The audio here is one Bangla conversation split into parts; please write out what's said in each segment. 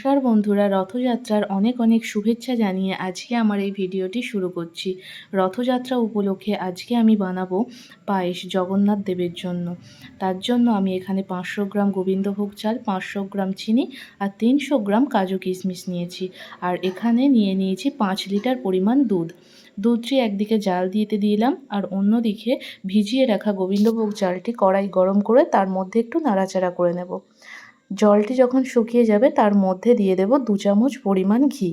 নমস্কার বন্ধুরা, রথযাত্রার অনেক অনেক শুভেচ্ছা জানিয়ে আজকে আমার এই ভিডিওটি শুরু করছি। রথযাত্রা উপলক্ষে আজকে আমি বানাবো পায়েস জগন্নাথ দেবের জন্য। তার জন্য আমি এখানে 500 গ্রাম গোবিন্দভোগ চাল, 500 গ্রাম চিনি আর 300 গ্রাম কাজু কিশমিশ নিয়েছি। আর এখানে নিয়েছি 5 লিটার পরিমাণ দুধ। দুধটি একদিকে জাল দিতে দিলাম আর অন্যদিকে ভিজিয়ে রাখা গোবিন্দভোগ চালটি কড়াই গরম করে তার মধ্যে একটু নাড়াচাড়া করে নেব। জলটি যখন শুকিয়ে যাবে তার মধ্যে দিয়ে দেব 2 চামচ পরিমাণ ঘি।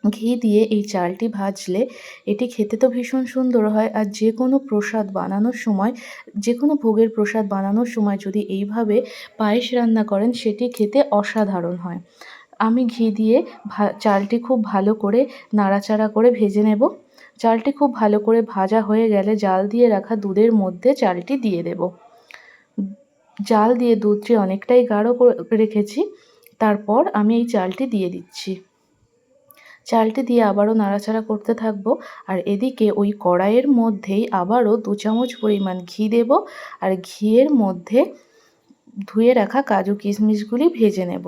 ঘি দিয়ে এই চালটি ভাজলে এটি খেতে তো ভীষণ সুন্দর হয়। আর যে কোনো প্রসাদ বানানোর সময়, যে কোনো ভোগের প্রসাদ বানানোর সময় যদি এইভাবে পায়েস রান্না করেন সেটি খেতে অসাধারণ হয়। আমি ঘি দিয়ে চালটি খুব ভালো করে নাড়াচাড়া করে ভেজে নেব। চালটি খুব ভালো করে ভাজা হয়ে গেলে জাল দিয়ে রাখা দুধের মধ্যে চালটি দিয়ে দেব। জাল দিয়ে দুধটি অনেকটাই গাঢ় করে রেখেছি। তারপর আমি এই চালটি দিয়ে দিচ্ছি। চালটি দিয়ে আবারও নাড়াচাড়া করতে থাকবো। আর এদিকে ওই কড়াইয়ের মধ্যেই আবারও 2 চামচ পরিমাণ ঘি দেব। আর ঘিয়ের মধ্যে ধুয়ে রাখা কাজু কিশমিশগুলি ভেজে নেব।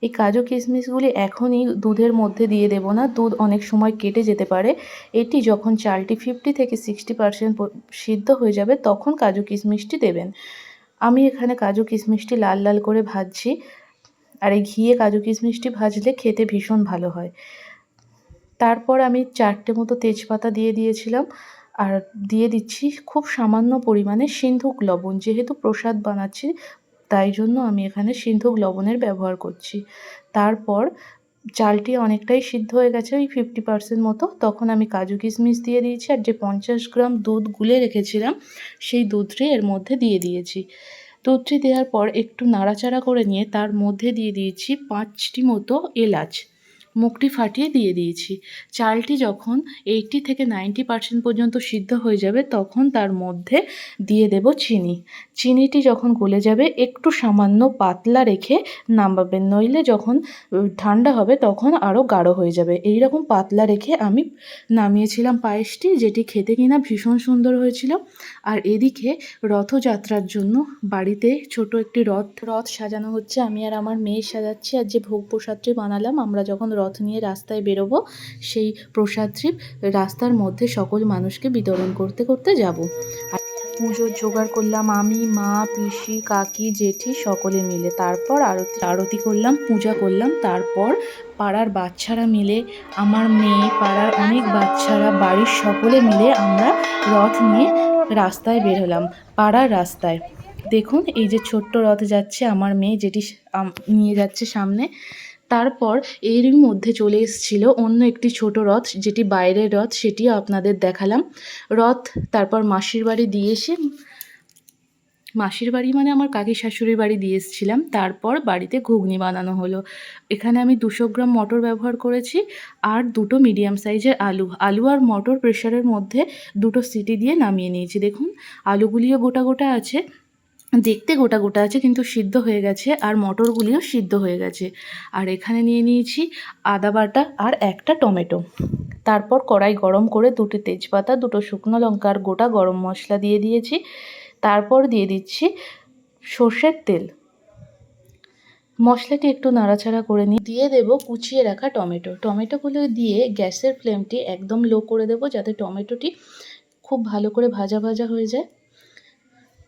এই কাজু কিশমিশগুলি এখনই দুধের মধ্যে দিয়ে দেব না, দুধ অনেক সময় কেটে যেতে পারে। এটি যখন চালটি 50 থেকে 60% সিদ্ধ হয়ে যাবে তখন কাজু কিশমিশটি দেবেন। আমি এখানে কাজু কিশমিশটি লাল লাল করে ভাজছি। আর এই ঘিয়ে কাজু কিশমিশটি ভাজলে খেতে ভীষণ ভালো হয়। তারপর আমি 4টে মতো তেজপাতা দিয়ে দিয়েছিলাম। আর দিয়ে দিচ্ছি খুব সামান্য পরিমাণে সিন্ধুক লবণ। যেহেতু প্রসাদ বানাচ্ছি তাই জন্য আমি এখানে সিন্ধুক লবণের ব্যবহার করছি। তারপর চালটি অনেকটাই সিদ্ধ হয়ে গেছে, ওই 50% মতো। তখন আমি কাজু কিশমিশ দিয়ে দিয়েছি আর যে 50 গ্রাম দুধ গুলে রেখেছিলাম সেই দুধটি এর মধ্যে দিয়ে দিয়েছি। দুধটি দেওয়ার পর একটু নাড়াচাড়া করে নিয়ে তার মধ্যে দিয়ে দিয়েছি 5টি মতো এলাচ, মুখটি ফাটিয়ে দিয়ে দিয়েছি। চালটি যখন 80 থেকে 90% পর্যন্ত সিদ্ধ হয়ে যাবে তখন তার মধ্যে দিয়ে দেব চিনি। চিনিটি যখন গলে যাবে একটু সামান্য পাতলা রেখে নামাবেন, নইলে যখন ঠান্ডা হবে তখন আরও গাঢ় হয়ে যাবে। এই রকম পাতলা রেখে আমি নামিয়েছিলাম পায়েসটি, যেটি খেতে কিনা ভীষণ সুন্দর হয়েছিল। আর এদিকে রথযাত্রার জন্য বাড়িতে ছোট একটি রথ সাজানো হচ্ছে। আমি আর আমার মেয়ে সাজাচ্ছি। আর যে ভোগ প্রসাদটি বানালাম আমরা যখন রথ নিয়ে রাস্তায় বেরোবো সেই প্রসাদটি রাস্তার মধ্যে সকল মানুষকে বিতরণ করতে করতে যাব। আর পুজোর জোগাড় করলাম আমি, মা, পিসি, কাকি, জেঠি সকলে মিলে। তারপর আরতি করলাম, পূজা করলাম। তারপর পাড়ার বাচ্চারা মিলে, আমার মেয়ে, পাড়ার অনেক বাচ্চারা, বাড়ির সকলে মিলে আমরা রথ নিয়ে রাস্তায় বের হলাম, পাড়ার রাস্তায়। দেখুন এই যে ছোট্ট রথ যাচ্ছে, আমার মেয়ে যেটি নিয়ে যাচ্ছে সামনে। তারপর এরই মধ্যে চলে এসেছিল অন্য একটি ছোট রথ, যেটি বাইরের রথ, সেটিও আপনাদের দেখালাম। রথ তারপর মাসির বাড়ি দিয়ে এসে, মাসির বাড়ি মানে আমার কাকি শাশুড়ির বাড়ি দিয়ে এসেছিলাম। তারপর বাড়িতে ঘুগনি বানানো হলো। এখানে আমি 200 গ্রাম মটর ব্যবহার করেছি আর 2টো মিডিয়াম সাইজের আলু আর মটর প্রেশারের মধ্যে 2টো সিটি দিয়ে নামিয়ে নিয়েছি। দেখুন আলুগুলিও গোটা গোটা আছে, দেখতে গোটা গোটা আছে কিন্তু সিদ্ধ হয়ে গেছে, আর মটরগুলিও সিদ্ধ হয়ে গেছে। আর এখানে নিয়ে নিয়েছি আদা বাটা আর একটা টমেটো। তারপর কড়াই গরম করে 2টি তেজপাতা, 2টো শুকনো লঙ্কা আর গোটা গরম মশলা দিয়ে দিয়েছি। তারপর দিয়ে দিচ্ছি সর্ষের তেল। মশলাটি একটু নাড়াচাড়া করে নিয়ে দিয়ে দেব কুচিয়ে রাখা টমেটোগুলো দিয়ে গ্যাসের ফ্লেমটি একদম লো করে দেব, যাতে টমেটোটি খুব ভালো করে ভাজা ভাজা হয়ে যায়।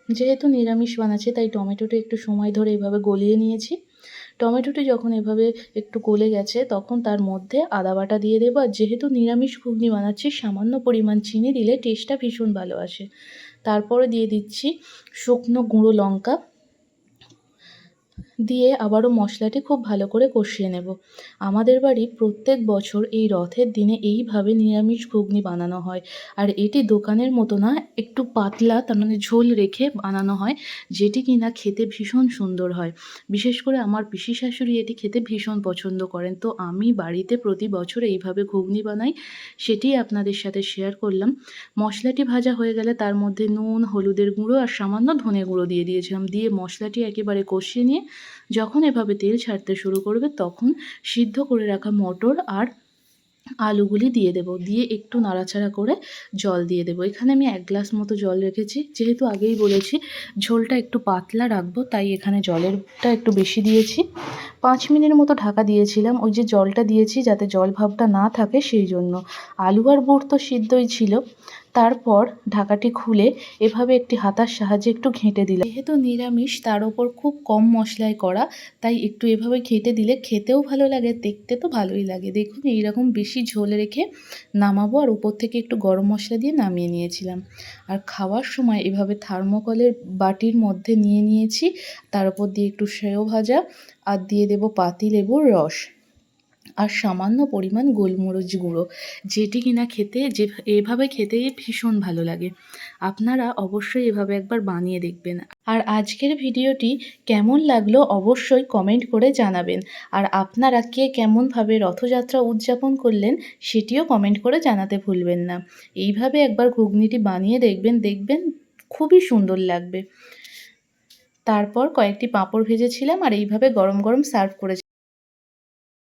যেহেতু নিরামিষ বানাচ্ছি তাই টমেটোটা একটু সময় ধরে এভাবে গলিয়ে নিয়েছি। টমেটোটি যখন এভাবে একটু গলে গেছে তখন তার মধ্যে আদা বাটা দিয়ে দেবো। আর যেহেতু নিরামিষ ঘুগনি বানাচ্ছি সামান্য পরিমাণ চিনি দিলে টেস্টটা ভীষণ ভালো আসে। তারপরে দিয়ে দিচ্ছি শুকনো গুঁড়ো লঙ্কা, দিয়ে আবারও মশলাটি খুব ভালো করে কষিয়ে নেব। আমাদের বাড়ি প্রত্যেক বছর এই রথের দিনে এইভাবে নিরামিষ ঘুগনি বানানো হয়। আর এটি দোকানের মতো না, একটু পাতলা, তার মানে ঝোল রেখে বানানো হয়, যেটি কিনা খেতে ভীষণ সুন্দর হয়। বিশেষ করে আমার পিসি শাশুড়ি এটি খেতে ভীষণ পছন্দ করেন। তো আমি বাড়িতে প্রতি বছর এইভাবে ঘুগনি বানাই, সেটি আপনাদের সাথে শেয়ার করলাম। মশলাটি ভাজা হয়ে গেলে তার মধ্যে নুন, হলুদের গুঁড়ো আর সামান্য ধনে গুঁড়ো দিয়ে দিয়েছিলাম। দিয়ে মশলাটি একেবারে কষিয়ে নিয়ে যখন এভাবে তেল ছাড়তে শুরু করবে তখন সিদ্ধ করে রাখা মটর আর আলুগুলি দিয়ে দেব, দিয়ে একটু নাড়াচাড়া করে জল দিয়ে দেব। এখানে আমি 1 গ্লাস মতো জল রেখেছি, যেহেতু আগেই বলেছি ঝোলটা একটু পাতলা রাখবো, তাই এখানে জলেরটা একটু বেশি দিয়েছি। 5 মিনিট মতো ঢাকা দিয়েছিলাম, ওই যে জলটা দিয়েছি যাতে জল ভাবটা না থাকে সেই জন্য। আলু আর বুট তো সিদ্ধই ছিল। তারপর ঢাকাটি খুলে এভাবে একটি হাতার সাহায্যে একটু ঘেঁটে দিলাম। যেহেতু নিরামিষ, তার ওপর খুব কম মশলায় করা, তাই একটু এভাবে ঘেঁটে দিলে খেতেও ভালো লাগে, দেখতে তো ভালোই লাগে। দেখুন এইরকম বেশি ঝোল রেখে নামাবো, আর উপর থেকে একটু গরম মশলা দিয়ে নামিয়ে নিয়েছিলাম। আর খাওয়ার সময় এভাবে থার্মোকলের বাটির মধ্যে নিয়ে নিয়েছি, তার উপর দিয়ে একটু সেও ভাজা, আর দিয়ে দেবো পাতিলেবুর রস আর সামান্য পরিমাণ গোলমরিচ গুঁড়ো, যেটি কিনা খেতে এভাবে খেতে ভীষণ ভালো লাগে। আপনারা অবশ্যই এভাবে একবার বানিয়ে দেখবেন। আর আজকের ভিডিওটি কেমন লাগলো অবশ্যই কমেন্ট করে জানাবেন। আর আপনারা কে কেমনভাবে রথযাত্রা উদযাপন করলেন সেটিও কমেন্ট করে জানাতে ভুলবেন না। এইভাবে একবার ঘুগনিটি বানিয়ে দেখবেন, দেখবেন খুবই সুন্দর লাগবে। তারপর কয়েকটি পাঁপড় ভেজেছিলাম আর এইভাবে গরম গরম সার্ভ করে